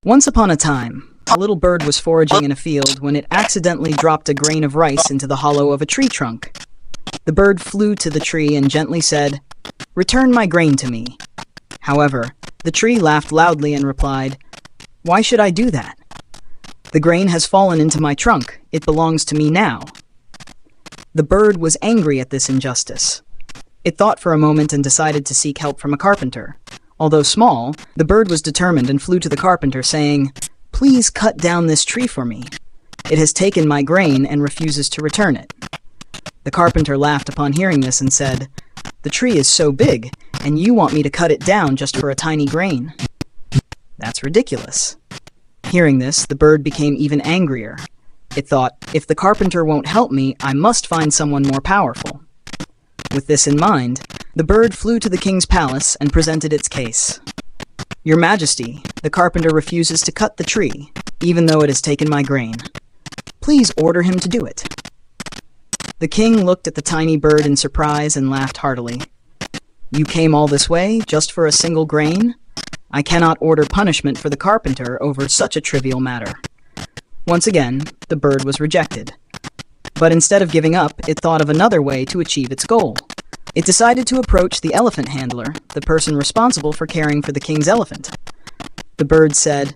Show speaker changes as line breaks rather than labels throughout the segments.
Once upon a time, a little bird was foraging in a field when it accidentally dropped a grain of rice into the hollow of a tree trunk. The bird flew to the tree and gently said, "Return my grain to me." However, the tree laughed loudly and replied, "Why should I do that? The grain has fallen into my trunk. It belongs to me now." The bird was angry at this injustice. It thought for a moment and decided to seek help from a carpenter. Although small, the bird was determined and flew to the carpenter, saying, "Please cut down this tree for me. It has taken my grain and refuses to return it." The carpenter laughed upon hearing this and said, "The tree is so big, and you want me to cut it down just for a tiny grain? That's ridiculous." Hearing this, the bird became even angrier. It thought, "If the carpenter won't help me, I must find someone more powerful." With this in mind, the bird flew to the king's palace and presented its case. "Your Majesty, the carpenter refuses to cut the tree, even though it has taken my grain. Please order him to do it." The king looked at the tiny bird in surprise and laughed heartily. "You came all this way just for a single grain? I cannot order punishment for the carpenter over such a trivial matter." Once again, the bird was rejected. But instead of giving up, it thought of another way to achieve its goal. It decided to approach the elephant handler, the person responsible for caring for the king's elephant. The bird said,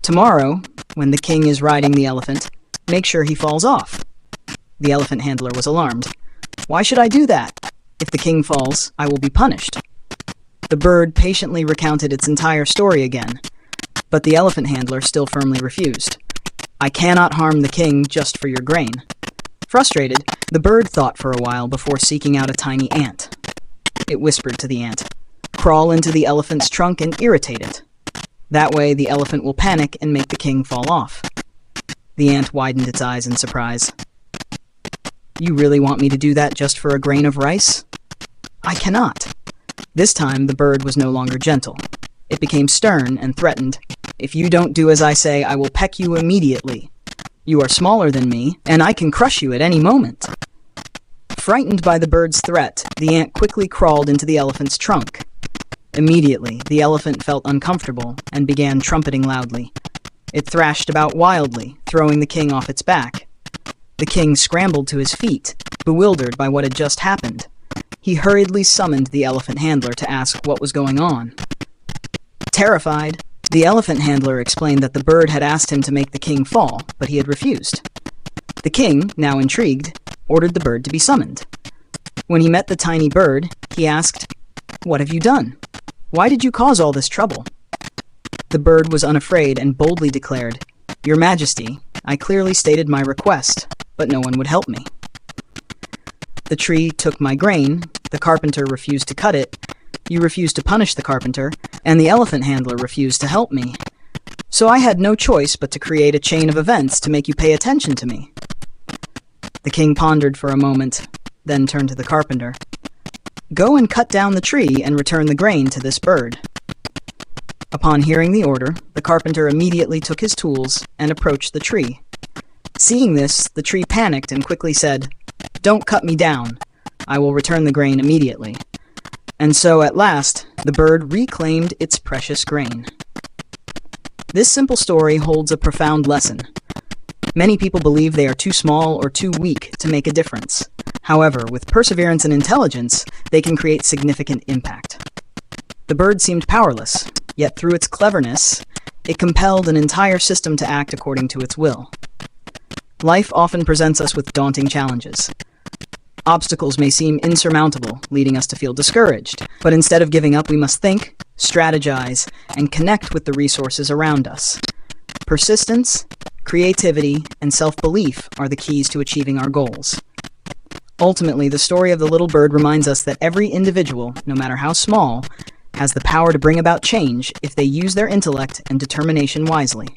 "Tomorrow, when the king is riding the elephant, make sure he falls off." The elephant handler was alarmed. "Why should I do that? If the king falls, I will be punished." The bird patiently recounted its entire story again, but the elephant handler still firmly refused. "I cannot harm the king just for your grain." Frustrated, the bird thought for a while before seeking out a tiny ant. It whispered to the ant, "Crawl into the elephant's trunk and irritate it. That way the elephant will panic and make the king fall off." The ant widened its eyes in surprise. "You really want me to do that just for a grain of rice?" "I cannot." This time the bird was no longer gentle. It became stern and threatened, "If you don't do as I say, I will peck you immediately. You are smaller than me, and I can crush you at any moment." Frightened by the bird's threat, the ant quickly crawled into the elephant's trunk. Immediately, the elephant felt uncomfortable and began trumpeting loudly. It thrashed about wildly, throwing the king off its back. The king scrambled to his feet, bewildered by what had just happened. He hurriedly summoned the elephant handler to ask what was going on. Terrified, the elephant handler explained that the bird had asked him to make the king fall, but he had refused. The king, now intrigued, ordered the bird to be summoned. When he met the tiny bird, he asked, "What have you done? Why did you cause all this trouble?" The bird was unafraid and boldly declared, "Your Majesty, I clearly stated my request, but no one would help me. The tree took my grain, the carpenter refused to cut it, you refused to punish the carpenter, and the elephant handler refused to help me. So I had no choice but to create a chain of events to make you pay attention to me." The king pondered for a moment, then turned to the carpenter. "Go and cut down the tree and return the grain to this bird." Upon hearing the order, the carpenter immediately took his tools and approached the tree. Seeing this, the tree panicked and quickly said, "Don't cut me down. I will return the grain immediately." And so, at last, the bird reclaimed its precious grain. This simple story holds a profound lesson. Many people believe they are too small or too weak to make a difference. However, with perseverance and intelligence, they can create significant impact. The bird seemed powerless, yet through its cleverness, it compelled an entire system to act according to its will. Life often presents us with daunting challenges. Obstacles may seem insurmountable, leading us to feel discouraged, but instead of giving up, we must think, strategize, and connect with the resources around us. Persistence, creativity, and self-belief are the keys to achieving our goals. Ultimately, the story of the little bird reminds us that every individual, no matter how small, has the power to bring about change if they use their intellect and determination wisely.